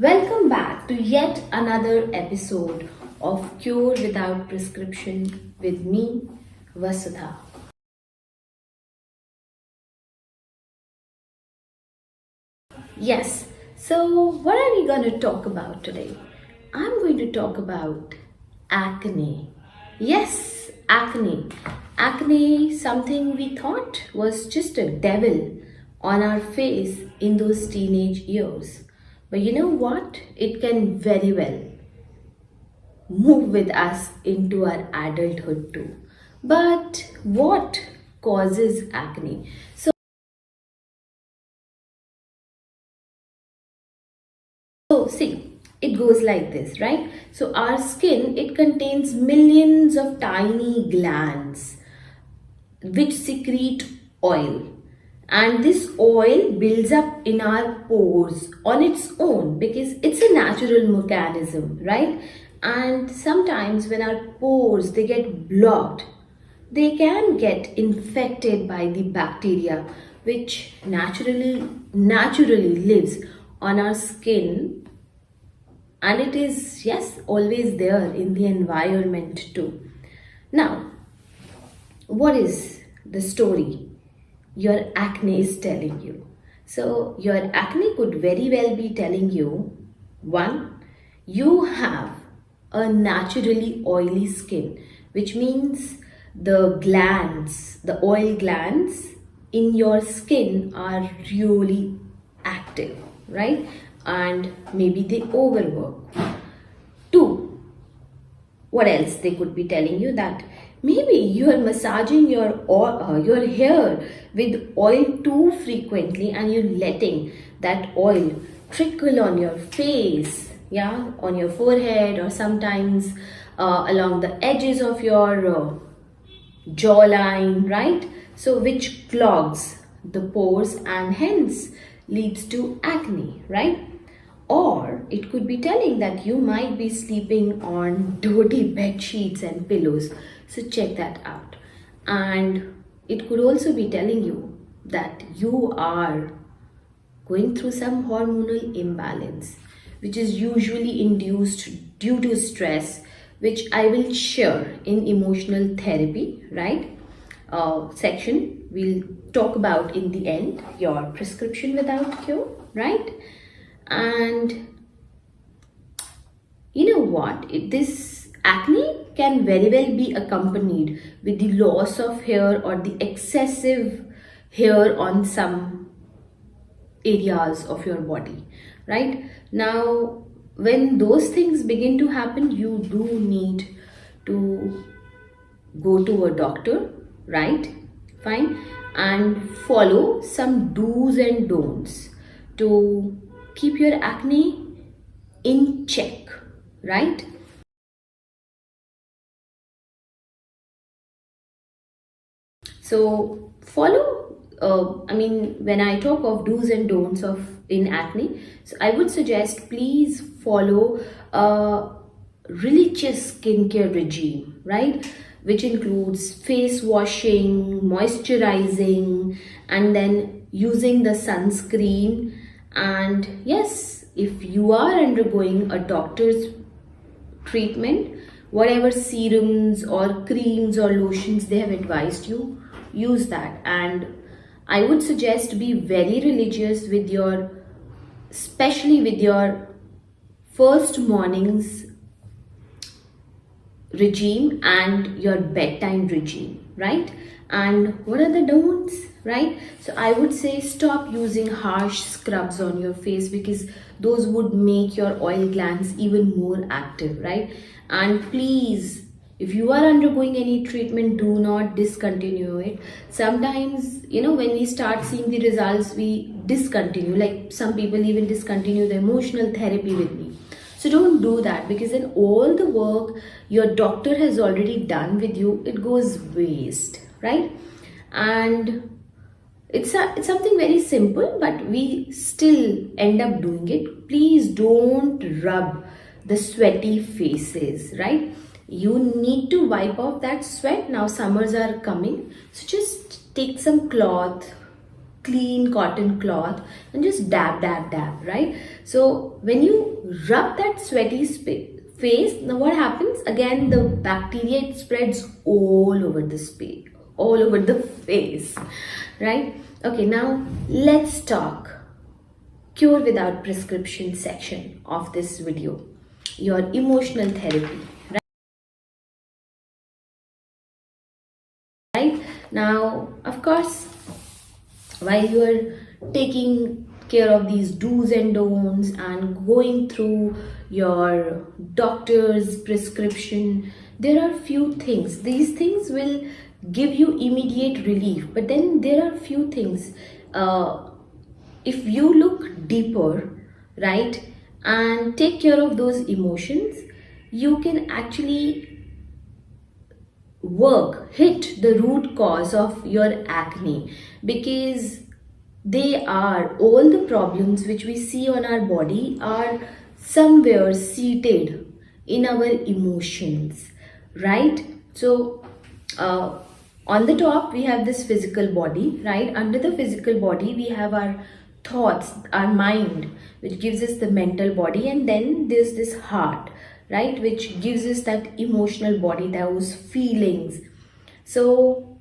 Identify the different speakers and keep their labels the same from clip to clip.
Speaker 1: Welcome back to yet another episode of Cure Without Prescription with me, Vasudha. Yes, so what are we going to talk about today? I'm going to talk about acne. Yes, acne. Acne, something we thought was just a devil on our face in those teenage years. But you know what? It can very well move with us into our adulthood too. But what causes acne? So see, it goes like this, right? So our skin, it contains millions of tiny glands which secrete oil. And this oil builds up in our pores on its own because it's a natural mechanism, right? And sometimes when our pores they get blocked, they can get infected by the bacteria which naturally lives on our skin, and it is, yes, always there in the environment too. Now, what is the story your acne is telling you? So, your acne could very well be telling you one, you have a naturally oily skin, which means the oil glands in your skin are really active, right? And maybe they overwork. Two, what else they could be telling you? That maybe you are massaging your hair with oil too frequently and you're letting that oil trickle on your face, yeah, on your forehead, or sometimes along the edges of your jawline, right? So which clogs the pores and hence leads to acne, right? Or it could be telling that you might be sleeping on dirty bed sheets and pillows. So check that out. And it could also be telling you that you are going through some hormonal imbalance, which is usually induced due to stress, which I will share in emotional therapy, right? Section we'll talk about in the end, your prescription without cure, right? And you know what? This acne can very well be accompanied with the loss of hair or the excessive hair on some areas of your body, right? Now, when those things begin to happen, you do need to go to a doctor, right? Fine. And follow some do's and don'ts to keep your acne in check, right? So follow, when I talk of do's and don'ts of in acne, so I would suggest please follow a religious skincare regime, right? Which includes face washing, moisturizing, and then using the sunscreen. And yes, if you are undergoing a doctor's treatment, whatever serums or creams or lotions they have advised you, use that. And I would suggest be very religious with your, especially with your first morning's regime and your bedtime regime, right? And what are the don'ts, right? So I would say stop using harsh scrubs on your face because those would make your oil glands even more active, right? And please, if you are undergoing any treatment, do not discontinue it. Sometimes, when we start seeing the results, we discontinue. Like some people even discontinue the emotional therapy with me. So don't do that, because then all the work your doctor has already done with you, it goes waste, right? And it's something very simple, but we still end up doing it. Please don't rub the sweaty faces, right? You need to wipe off that sweat. Now summers are coming, so just take some clean cotton cloth and just dab, dab, dab, right? So when you rub that sweaty face, now what happens? Again, the bacteria, it spreads all over the space, all over the face, right? Okay, now let's talk cure without prescription section of this video, your emotional therapy, right? Now, of course, while you are taking care of these do's and don'ts and going through your doctor's prescription, there are few things. These things will give you immediate relief, but then there are few things. If you look deeper, right, and take care of those emotions, you can actually hit the root cause of your acne, because they are all the problems which we see on our body are somewhere seated in our emotions, right? So on the top we have this physical body, right? Under the physical body we have our thoughts, our mind, which gives us the mental body, and then there's this heart, right, which gives us that emotional body, those feelings. So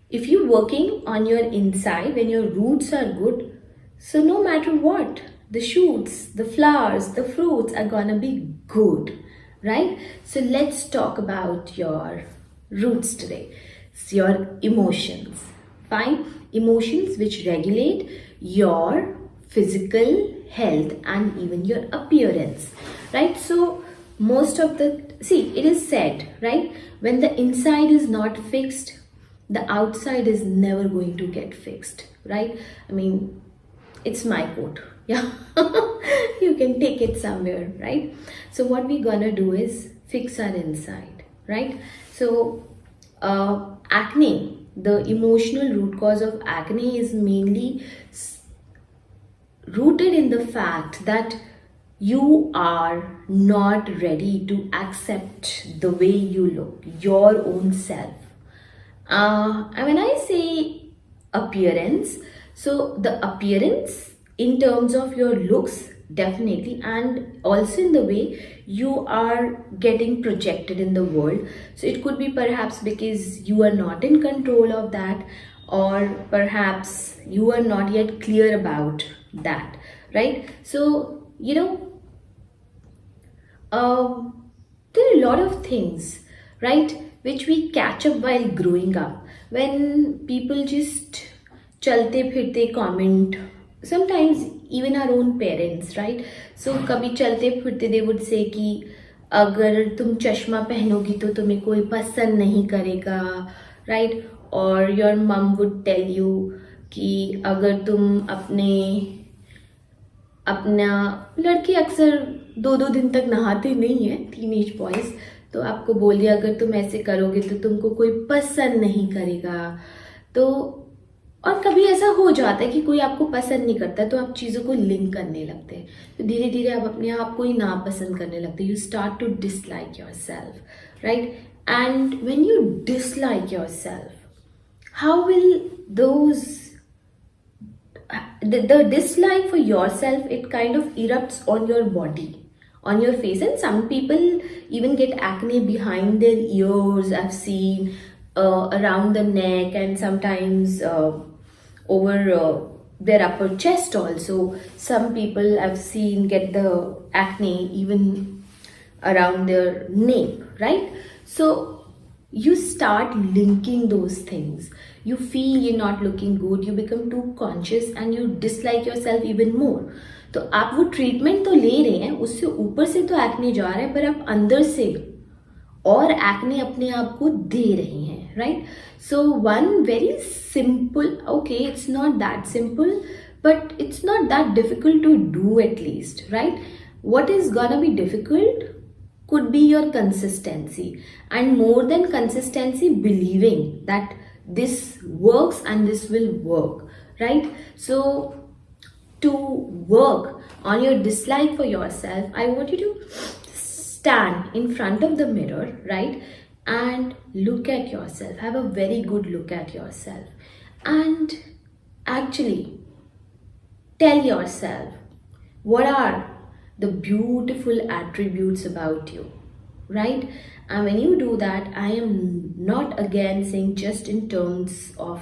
Speaker 1: if you're working on your inside, when your roots are good, so no matter what, the shoots, the flowers, the fruits are gonna be good, right? So let's talk about your roots today. It's your emotions. Fine. Emotions which regulate your physical health and even your appearance, right? So most of it is said, right, when the inside is not fixed, the outside is never going to get fixed, right? I mean, it's my quote. Yeah. You can take it somewhere, right? So what we're gonna do is fix our inside, right? So acne, the emotional root cause of acne is mainly rooted in the fact that you are not ready to accept the way you look, your own self. And when I say appearance, so the appearance in terms of your looks, definitely, and also in the way you are getting projected in the world. So it could be perhaps because you are not in control of that, or perhaps you are not yet clear about that, right? So there are a lot of things, right, which we catch up while growing up, when people just chalte phirte comment, sometimes even our own parents, right? So kabhi chalte phirte they would say ki अगर तुम चश्मा पहनोगी तो तुम्हें कोई पसंद नहीं करेगा, right? Or your mom would tell you कि अगर तुम अपना लड़के अक्सर 2-2 दिन तक नहाते नहीं है, टीनेज बॉयज, तो आपको बोल दिया अगर तुम ऐसे करोगे तो तुमको कोई पसंद नहीं करेगा। तो और कभी ऐसा हो जाता है कि कोई आपको पसंद नहीं करता, तो आप चीज़ों को लिंक करने लगते हैं, तो धीरे धीरे आप अपने आप को ही नापसंद करने लगते हैं। You start to dislike yourself, right? And when you dislike yourself, how will the dislike for yourself, it kind of erupts on your body, on your face, and some people even get acne behind their ears. I've seen around the neck, and sometimes over their upper chest also. Some people I've seen get the acne even around their nape, right? So you start linking those things. You feel you're not looking good, you become too conscious and you dislike yourself even more. तो आप वो treatment तो ले रहे हैं, उससे ऊपर से तो एक्ने जा रहा है, पर आप अंदर से और एक्ने अपने आप को दे रहे हैं, right? So one very simple, okay, it's not that simple, but it's not that difficult to do at least, right? What is gonna be difficult could be your consistency, and more than consistency, believing that this works and this will work, right? So to work on your dislike for yourself, I want you to stand in front of the mirror, right, and look at yourself. Have a very good look at yourself, and actually tell yourself what are the beautiful attributes about you, right? And when you do that, I am not again saying just in terms of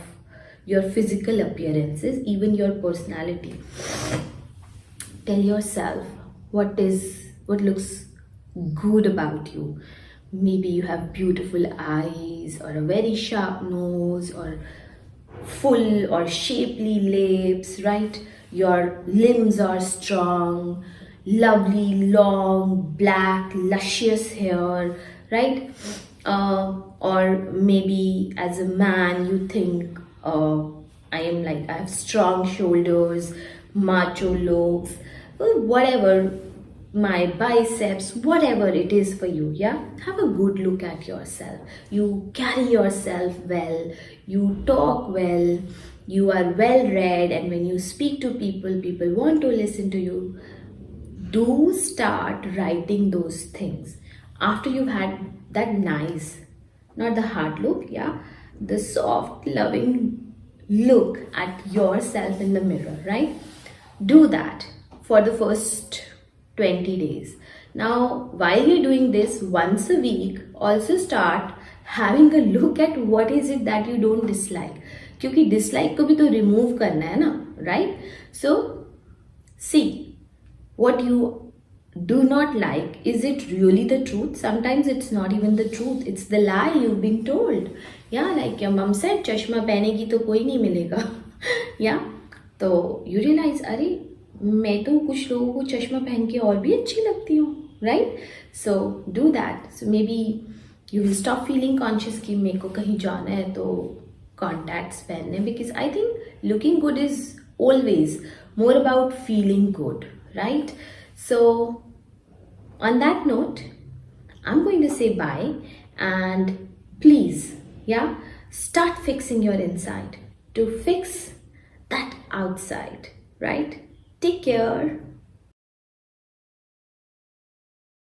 Speaker 1: your physical appearances, even your personality. Tell yourself what looks good about you. Maybe you have beautiful eyes, or a very sharp nose, or full or shapely lips, right? Your limbs are strong, lovely, long, black, luscious hair, right? Or maybe as a man, you think, I have strong shoulders, macho looks, whatever, my biceps, whatever it is for you. Yeah, have a good look at yourself. You carry yourself well, you talk well, you are well read, and when you speak to people, people want to listen to you. Do start writing those things after you've had that nice, not the hard look, yeah, the soft loving look at yourself in the mirror, right? Do that for the first 20 days. Now, while you're doing this once a week, also start having a look at what is it that you don't dislike. क्योंकि dislike को भी तो remove करना है ना, right? So, see what you do not like. Is it really the truth? Sometimes it's not even the truth, it's the lie you've been told. Yeah, like your mom said, चश्मा पहनेगी तो कोई नहीं मिलेगा. Yeah, तो you realize, अरे मैं तो कुछ लोगों को चश्मा पहन के और भी अच्छी लगती हूँ, right? So do that. So maybe you will stop feeling conscious कि मेरे को कहीं जाना है तो contacts पहनने, because I think looking good is always more about feeling good, right? So on that note, I'm going to say bye, and please, yeah, start fixing your inside to fix that outside, right? Take care.